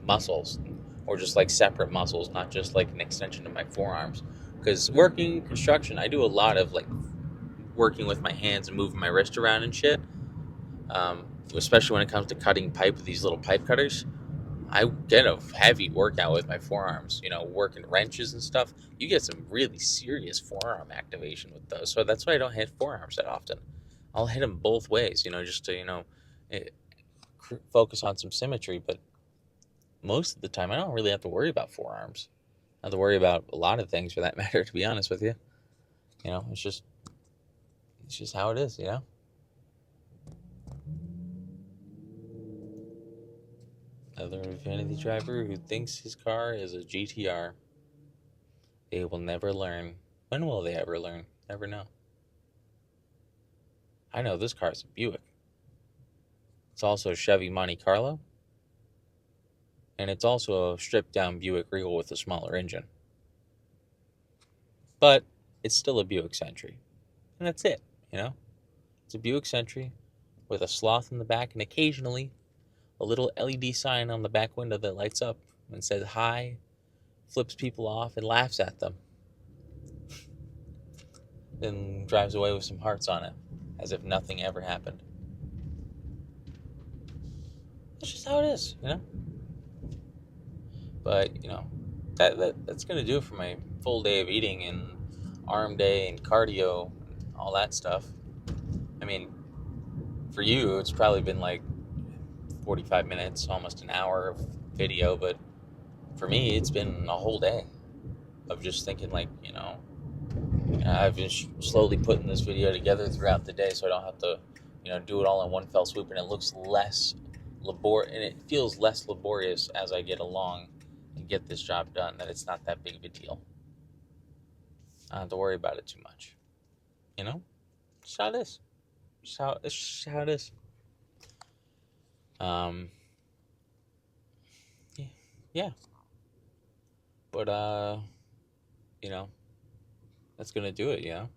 muscles, or just like separate muscles, not just like an extension of my forearms. Because working construction, I do a lot of like working with my hands and moving my wrist around and shit. Especially when it comes to cutting pipe with these little pipe cutters. I get a heavy workout with my forearms, working wrenches and stuff. You get some really serious forearm activation with those. So that's why I don't hit forearms that often. I'll hit them both ways, just to, eh, focus on some symmetry. But most of the time, I don't really have to worry about forearms. I have to worry about a lot of things for that matter, to be honest with you. It's just how it is. Another vanity driver who thinks his car is a GTR. They will never learn. When will they ever learn? Never know. I know this car is a Buick. It's also a Chevy Monte Carlo. And it's also a stripped down Buick Regal with a smaller engine. But it's still a Buick Sentry. And that's it. It's a Buick Sentry with a sloth in the back and occasionally a little LED sign on the back window that lights up and says hi, flips people off, and laughs at them. Then drives away with some hearts on it, as if nothing ever happened. That's just how it is. But, that's going to do it for my full day of eating and arm day and cardio and all that stuff. I mean, for you, it's probably been like 45 minutes, almost an hour of video, but for me, it's been a whole day of just thinking, like, I've been slowly putting this video together throughout the day so I don't have to, do it all in one fell swoop, and it looks less and it feels less laborious as I get along and get this job done, that it's not that big of a deal. I don't have to worry about it too much. Just how it is. It's just how it is. Yeah. But, that's going to do it, I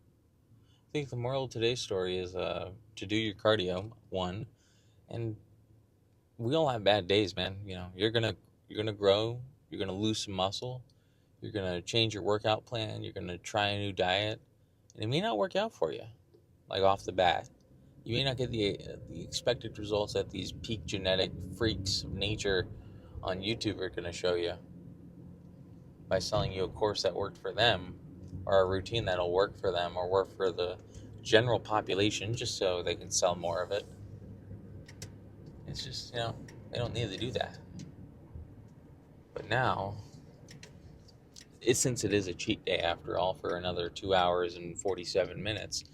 think the moral of today's story is to do your cardio, one, and we all have bad days, man. You're gonna grow, you're gonna lose some muscle, you're gonna change your workout plan, you're gonna try a new diet, and it may not work out for you, like off the bat. You may not get the expected results that these peak genetic freaks of nature on YouTube are gonna show you by selling you a course that worked for them, or a routine that'll work for them or work for the general population, just so they can sell more of it. It's just, they don't need to do that. But now, since it is a cheat day after all, for another 2 hours and 47 minutes,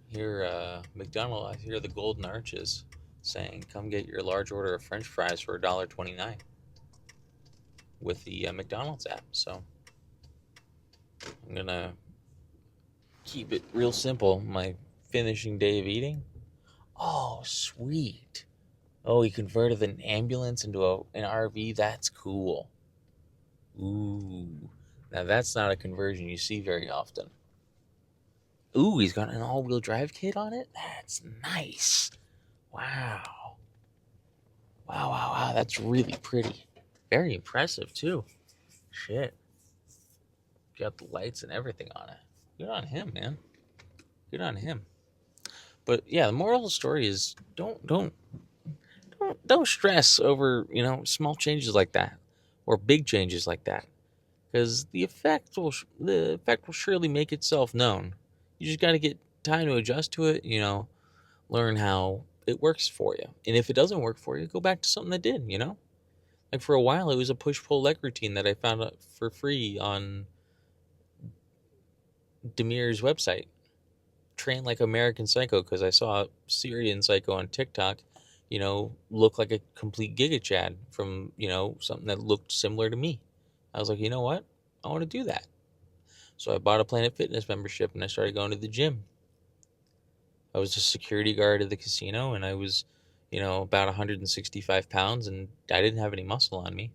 here, McDonald's, I hear the Golden Arches saying, come get your large order of French fries for $1.29 with the McDonald's app. So I'm going to keep it real simple. My finishing day of eating. Oh, sweet. Oh, he converted an ambulance into an RV. That's cool. Ooh. Now, that's not a conversion you see very often. Ooh, he's got an all-wheel drive kit on it? That's nice. Wow. Wow. That's really pretty. Very impressive, too. Shit. got the lights and everything on it. Good on him, man. Good on him. But yeah, the moral of the story is don't stress over small changes like that or big changes like that, because the effect will surely make itself known. You just got to get time to adjust to it. Learn how it works for you, and if it doesn't work for you, go back to something that did. Like for a while, it was a push pull leg routine that I found out for free on Demir's website. Train like American Psycho, because I saw Syrian Psycho on TikTok, look like a complete Giga Chad from, something that looked similar to me. I was like, you know what? I want to do that. So I bought a Planet Fitness membership and I started going to the gym. I was a security guard at the casino and I was, about 165 pounds and I didn't have any muscle on me.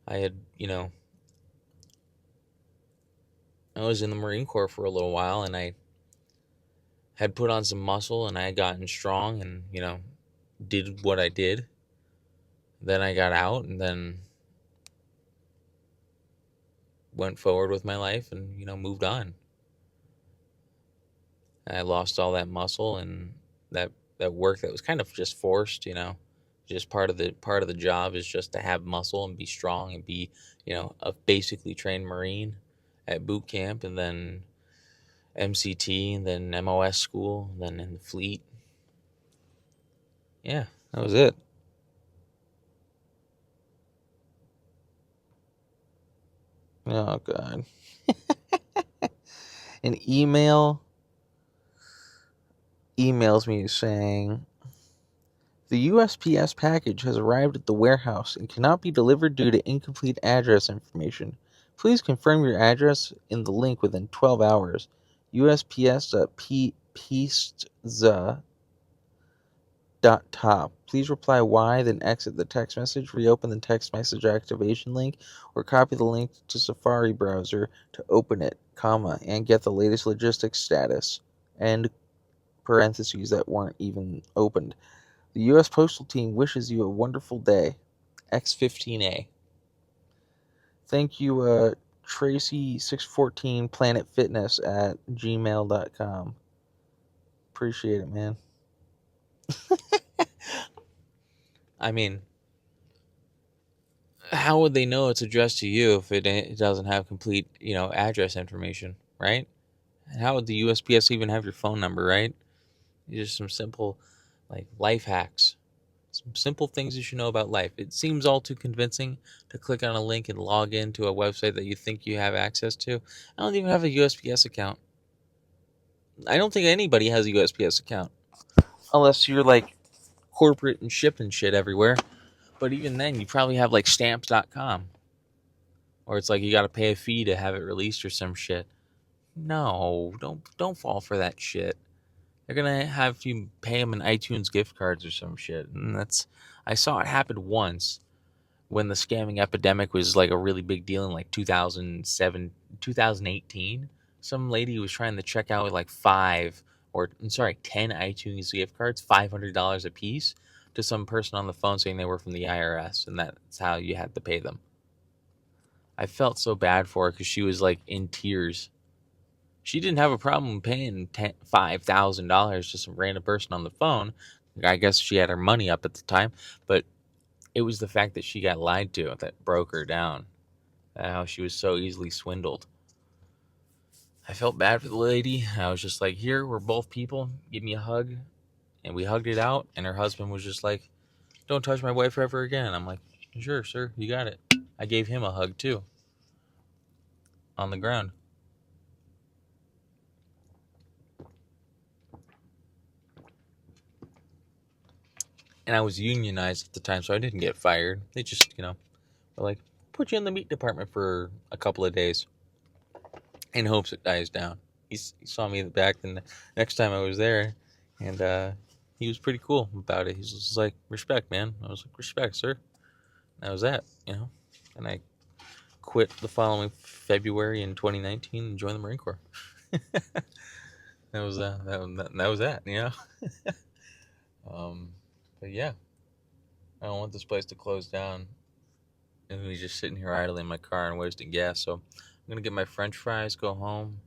I had, I was in the Marine Corps for a little while and I had put on some muscle and I had gotten strong and, did what I did. Then I got out and then went forward with my life and, moved on. I lost all that muscle and that work that was kind of just forced, just part of the job is just to have muscle and be strong and be, a basically trained Marine at boot camp and then MCT and then MOS school and then in the fleet. Yeah, that was it. Oh God. An emails me saying the USPS package has arrived at the warehouse and cannot be delivered due to incomplete address information. Please confirm your address in the link within 12 hours. USPS.pizza.top. Please reply Y, then exit the text message, reopen the text message activation link, or copy the link to Safari browser to open it, and get the latest logistics status. And parentheses that weren't even opened. The U.S. Postal Team wishes you a wonderful day. X15A. Thank you, Tracy614 Planet Fitness at gmail.com. Appreciate it, man. I mean, how would they know it's addressed to you if it doesn't have complete, address information, right? And how would the USPS even have your phone number, right? Just some simple, life hacks. Some simple things you should know about life. It seems all too convincing to click on a link and log into a website that you think you have access to. I don't even have a USPS account. I don't think anybody has a USPS account. Unless you're corporate and shipping shit everywhere. But even then, you probably have stamps.com. Or it's you got to pay a fee to have it released or some shit. No, don't fall for that shit. They're gonna have you pay them in iTunes gift cards or some shit, and I saw it happen once when the scamming epidemic was a really big deal in 2007, 2018. Some lady was trying to check out with 10 iTunes gift cards, $500 a piece, to some person on the phone saying they were from the IRS, and that's how you had to pay them. I felt so bad for her because she was in tears. She didn't have a problem paying $5,000 to some random person on the phone. I guess she had her money up at the time, but it was the fact that she got lied to that broke her down. How she was so easily swindled. I felt bad for the lady. I was just here, we're both people. Give me a hug. And we hugged it out. And her husband was just don't touch my wife ever again. I'm like, sure, sir, you got it. I gave him a hug too. On the ground. And I was unionized at the time, so I didn't get fired. They just, were put you in the meat department for a couple of days in hopes it dies down. He saw me back the next time I was there, and he was pretty cool about it. He was just respect, man. I was like, respect, sir. And that was that, And I quit the following February in 2019 and joined the Marine Corps. That was that, But yeah, I don't want this place to close down. and he's just sitting here idling in my car and wasting gas. So I'm gonna get my French fries, go home,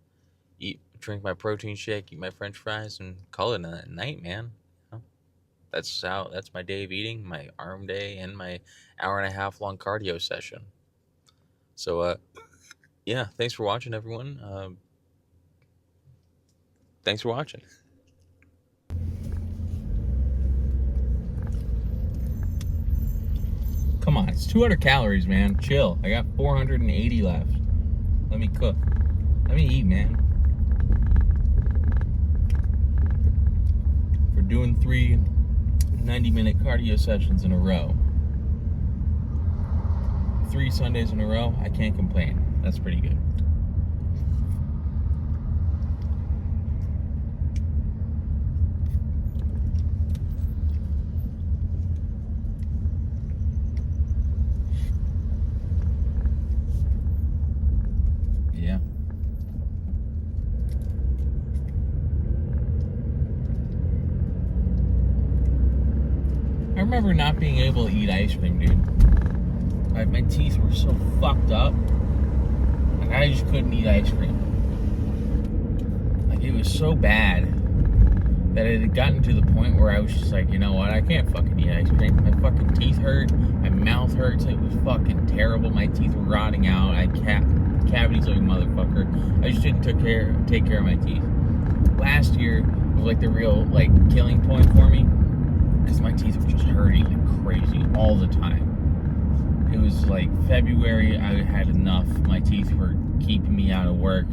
drink my protein shake, eat my French fries, and call it a night, man. You know, that's my day of eating, my arm day, and my hour and a half long cardio session. So yeah, thanks for watching, everyone. Thanks for watching. Come on, it's 200 calories, man. Chill. I got 480 left. Let me cook. Let me eat, man. We're doing 3 90-minute cardio sessions in a row. 3 Sundays in a row. I can't complain. That's pretty good. Yeah. I remember not being able to eat ice cream, dude. Like, my teeth were so fucked up. Like, I just couldn't eat ice cream. Like, it was so bad that it had gotten to the point where I was just like, you know what? I can't fucking eat ice cream. My fucking teeth hurt. My mouth hurts. It was fucking terrible. My teeth were rotting out. I cavities like a motherfucker. I just didn't take care of my teeth. Last year was like the real like killing point for me because my teeth were just hurting like crazy all the time. It was like February. I had enough. My teeth were keeping me out of work.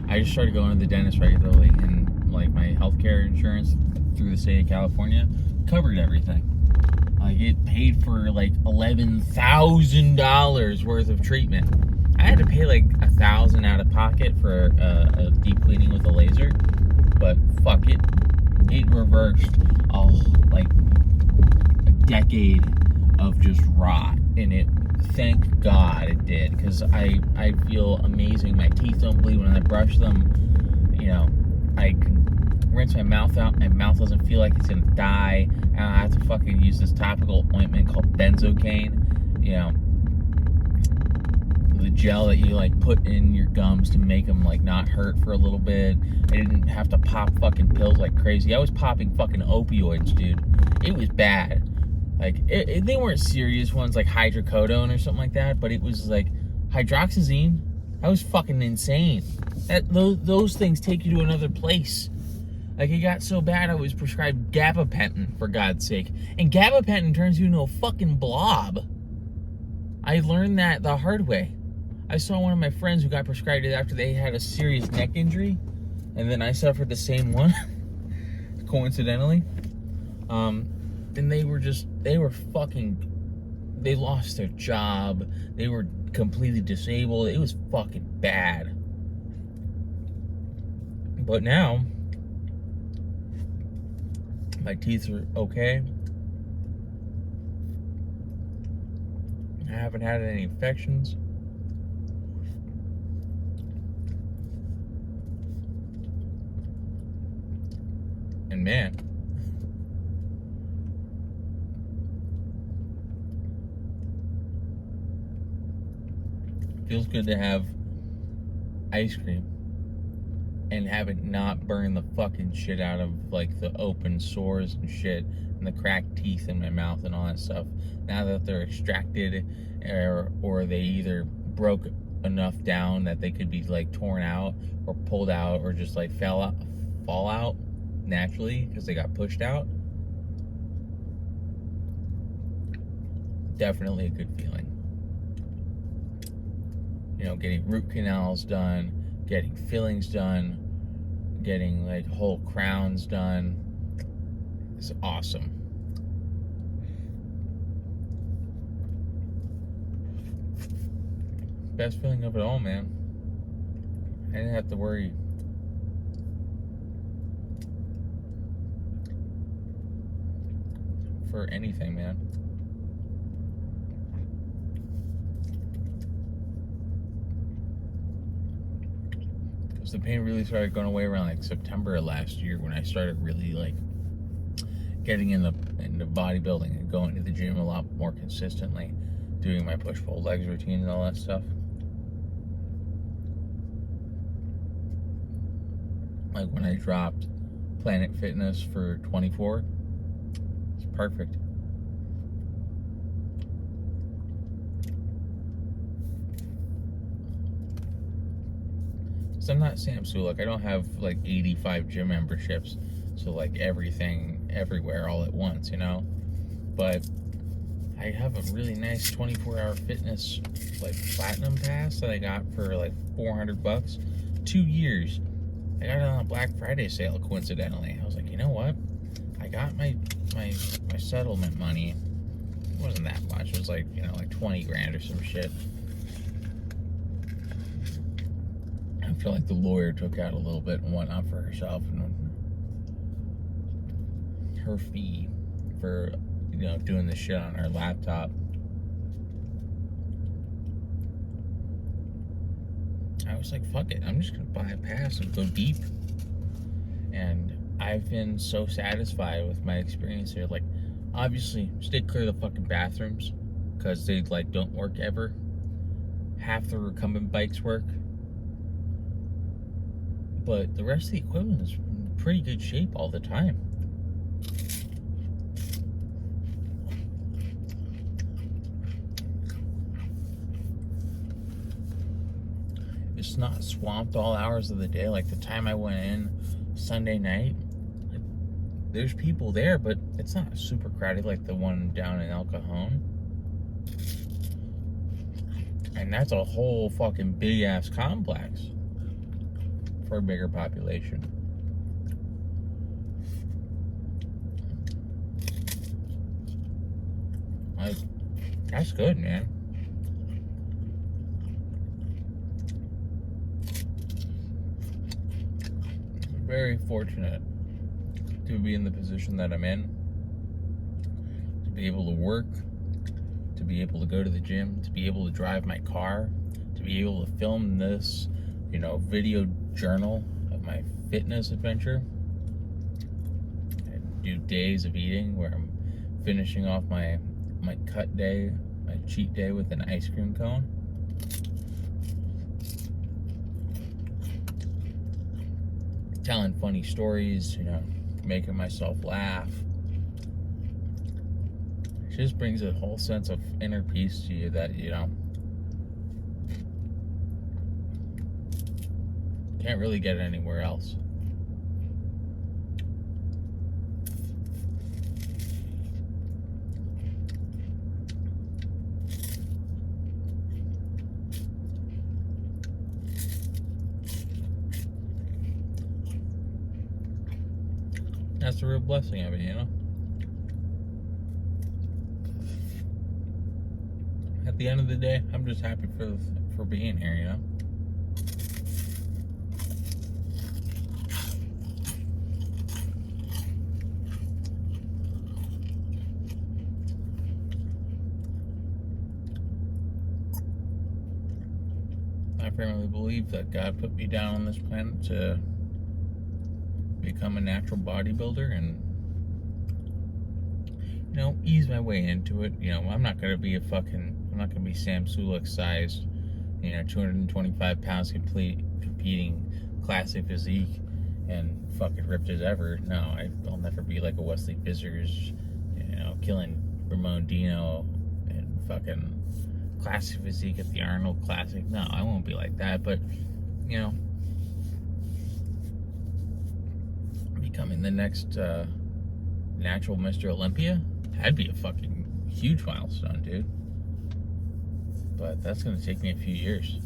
I just started going to the dentist regularly, and like my healthcare insurance through the state of California covered everything. Like it paid for like $11,000 worth of treatment. I had to pay like $1,000 out of pocket for a deep cleaning with a laser, but fuck it, it reversed like a decade of just rot in it. Thank God it did, because I feel amazing. My teeth don't bleed when I brush them. You know, I can rinse my mouth out. My mouth doesn't feel like it's gonna die. I don't have to fucking use this topical ointment called benzocaine. You know, the gel that you like put in your gums to make them like not hurt for a little bit. I didn't have to pop fucking pills like crazy. I was popping fucking opioids, dude. It was bad. Like, they weren't serious ones like hydrocodone or something like that, but it was like hydroxyzine. That was fucking insane. Those things take you to another place. Like, it got so bad I was prescribed gabapentin, for God's sake. And gabapentin turns you into a fucking blob. I learned that the hard way. I saw one of my friends who got prescribed it after they had a serious neck injury, and then I suffered the same one, coincidentally. And they lost their job. They were completely disabled. It was fucking bad. But now, my teeth are okay. I haven't had any infections. And man, feels good to have ice cream and have it not burn the fucking shit out of like the open sores and shit and the cracked teeth in my mouth and all that stuff. Now that they're extracted, or they either broke enough down that they could be like torn out or pulled out or just like fall out naturally because they got pushed out. Definitely a good feeling. You know, getting root canals done, getting fillings done, getting like whole crowns done is awesome. Best feeling of it all, man. I didn't have to worry. For anything, man. Because the pain really started going away around like September of last year, when I started really like getting into bodybuilding and going to the gym a lot more consistently. doing my push-pull legs routine and all that stuff. Like when I dropped Planet Fitness for 24, it's perfect. So I'm not Sam Sulek. I don't have like 85 gym memberships, so like everything everywhere all at once, you know? But I have a really nice 24-hour fitness like platinum pass that I got for like $400, 2 years. I got it on a Black Friday sale, coincidentally. I was like, you know what? I got my settlement money. It wasn't that much. It was like, you know, like 20 grand or some shit. I feel like the lawyer took out a little bit and whatnot for herself and her fee for, you know, doing this shit on her laptop. I was like, fuck it, I'm just gonna buy a pass and go deep. And I've been so satisfied with my experience here. Like, obviously, stay clear of the fucking bathrooms, because they, like, don't work ever. Half the recumbent bikes work. But the rest of the equipment is in pretty good shape all the time. It's not swamped all hours of the day. Like the time I went in Sunday night, like, there's people there, but it's not super crowded like the one down in El Cajon. And that's a whole fucking big ass complex for a bigger population. Like, that's good, man. Very fortunate to be in the position that I'm in, to be able to work, to be able to go to the gym, to be able to drive my car, to be able to film this, you know, video journal of my fitness adventure, and do days of eating where I'm finishing off my cut day, my cheat day with an ice cream cone. Telling funny stories, you know, making myself laugh. It just brings a whole sense of inner peace to you that, you know, can't really get anywhere else. That's the real blessing of it, you know? At the end of the day, I'm just happy for being here, you know? I firmly believe that God put me down on this planet to become a natural bodybuilder and, you know, ease my way into it. You know, I'm not gonna be Sam Sulek sized, you know, 225 pounds competing classic physique and fucking ripped as ever. No, I'll never be like a Wesley Fizzers, you know, killing Ramon Dino and fucking classic physique at the Arnold Classic. No, I won't be like that, but, you know, becoming the next natural Mr. Olympia, that'd be a fucking huge milestone, dude. But that's gonna take me a few years.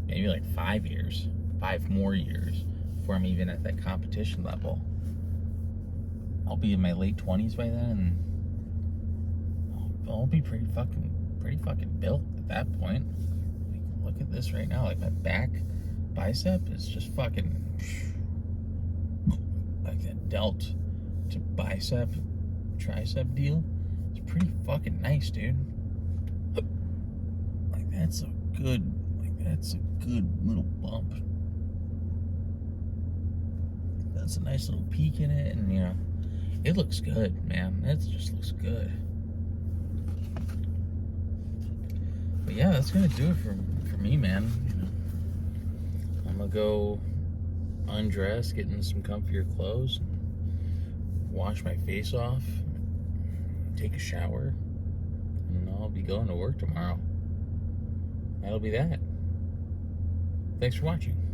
Maybe like 5 years. 5 more years before I'm even at that competition level. I'll be in my late 20s by then, and I'll be pretty fucking built at that point. Like, look at this right now. Like, my back bicep is just fucking like a delt to bicep tricep deal. It's pretty fucking nice, dude. Like, that's a good little bump. That's a nice little peak in it, and, you know, it looks good, man. It just looks good. But yeah, that's gonna do it for me, man. I'm gonna go undress, get in some comfier clothes, wash my face off, take a shower, and I'll be going to work tomorrow. That'll be that. Thanks for watching.